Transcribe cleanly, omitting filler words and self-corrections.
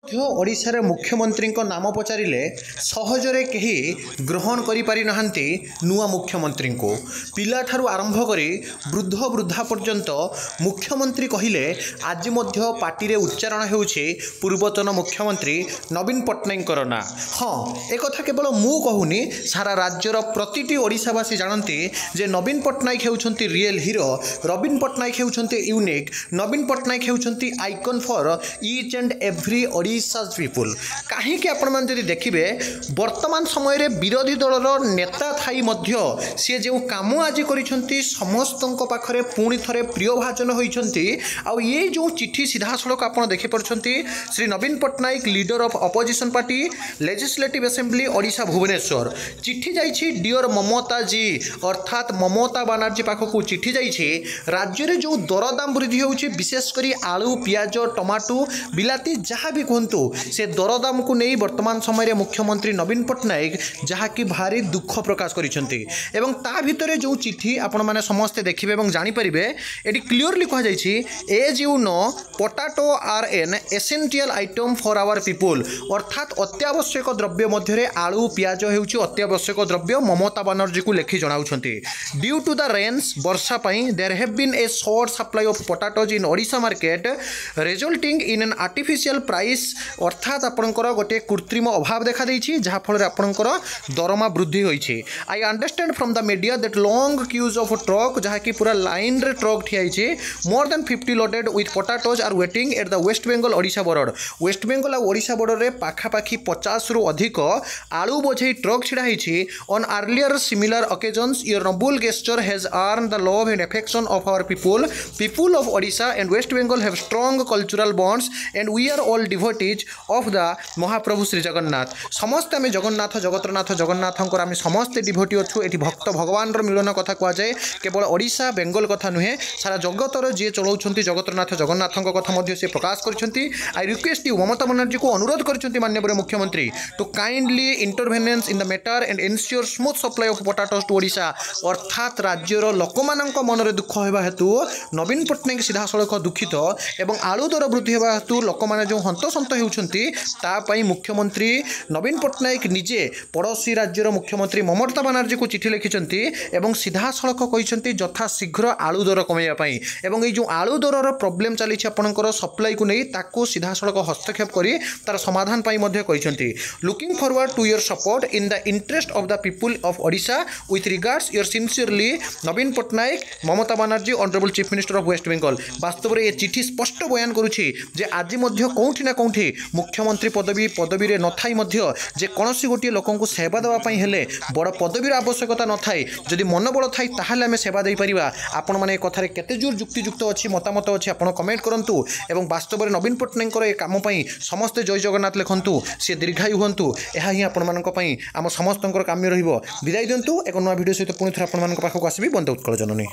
ओडिशार मुख्यमंत्री नाम पचारे सहजरे कहीं ग्रहण करि नुआ मुख्यमंत्री को पिला ठारू आरंभ करी वृद्ध वृद्धा पर्यंत मुख्यमंत्री कहले आज पार्टी रे उच्चारण होउछे पूर्वतन मुख्यमंत्री नवीन पट्टनायक ना। हाँ एक केवल मु कहूनी सारा राज्यर प्रतिटी ओडिशावासी जानते जे नवीन पट्टनायक होउछंती रियल हीरो, नवीन पट्टनायक होउछंती यूनिक, नवीन पट्टनायक होउछंती icon for each and every people. कहीं आपण मान जदि देखिबे वर्तमान समय रे विरोधी दलर नेता थाई मध्य सी जो काम आज करिसंती समस्तक पाखरे पुणी थरे प्रियभाजन होइसंती। आ ये जो चिट्ठी सीधा सड़क आपण देखि परछंती Shri Naveen Patnaik leader of opposition party legislative assembly Odisha Bhubaneswar चिट्ठी जाइछि डियर ममता जी अर्थात ममता बनर्जी पाखकू चिट्ठी जाइछि। राज्य रे जो दरदाम वृद्धि होउछि विशेष करी आलू पियाज टमाटो बिलाती जहाँ भी कहतु से दरदाम को नहीं वर्तमान समय मुख्यमंत्री नवीन पट्टनायक जहाँकि भारी दुख प्रकाश करिसेंती। एवं ता भितरे जो चिट्ठी आपण माने समस्ते देखिबे एवं जानि परिबे एटी क्लियरली कहा जाइछि as you know potato are an essential item for our people अर्थात अत्यावश्यक द्रव्य मध्य आलू पियाज हेउछि अत्यावश्यक द्रव्य ममता बनर्जी को लेखि जणाउछंती। ड्यू टू द रेन्स वर्षा पई there have been a short supply of potatoes in Odisha market resulting in an artificial price अर्थात आपणकर गोटे कृत्रिम अभाव देखा देछि जहाँ फल आपणकर दरमा वृद्धि होइछि। I understand from the media that long queues of truck जहाँ कि पूरा लाइन रे ट्रक ठियाइछि more than 50 loaded with potatoes are waiting at the West Bengal Odisha border. West Bengal और ओडिशा बॉर्डर रे पाखापाखी 50 रु अधिक आलू बोझे ट्रक छिड़ा होइछि। On earlier similar occasions your noble gesture has earn the love and affection of our people of Odisha and waste Bengal have strong cultural bonds and we are all devotees of the Mahaprabhu Shri Jagannath. समस्त आम जगन्नाथ जगतरनाथ जगन्नाथंकर आम समस्ते devotee अच्छु। ये भक्त भगवान मिलन कथा कहुए केवल ओडिशा बेंगल कथा नुहे सारा जगतर जी चलाउछंती जगतरनाथ जगन्नाथंक कथा से प्रकाश करछंती। I request you Mamata Banerjee को अनुरोध करछंती माननीय मुख्यमंत्री to kindly intervenance in the matter and ensure smooth supply of potatoes to Odisha अर्थात राज्यर लोकमानंक मनरे दुख होबा हेतु नवीन पट्टनायक सीधा सड़क दुखित एवं आलू दर वृद्धि होबा हेतु लोक माने जो हंतसंत होउछंती तापाई मुख्यमंत्री नवीन पट्टनायक निजे पड़ोशी राज्यर मुख्यमंत्री ममता बनर्जी को चिठी लिखिंट एवं सीधा सड़क कहते यथा शीघ्र आलू दर कमाइवाई एवं ये जो आलू दर प्रोब्लेम चली आपंकर सप्लाई को नहीं ताकू सीधा सड़क हस्तक्षेप करी तार समाधान कहते looking forward to your support in the interest of the people of Odisha with regards your sincerely Naveen Patnaik Mamata Banerjee honourable chief minister of West Bengal. वास्तव में ये चिठी स्पष्ट बयान करुछि जे आज कौटी ना कौटी मुख्यमंत्री पदवी रे नथाई मध्य जे कौनसी गोटे लोक सेवा देवाई हेले बड़ पदवीर आवश्यकता न थाए जदि मनोबल थाई ताहले आमे सेवा दे परिबा। आपण माने कथारे केते जोर युक्तियुक्त अछि मतामत अछि आपण कमेंट करंतु एवं वास्तव में नवीन पट्टनायक ए काम पई समस्त जय जगन्नाथ लिखंतु से दीर्घायु हुंतु एहा ही आपण मानक पई आम समस्तंकर काम्य रहिबो। विदाय दियंतु एक नवा वीडियो सहित पुणी थरे आपण मानक पाखक आसीबी। बंद उत्कल जननी।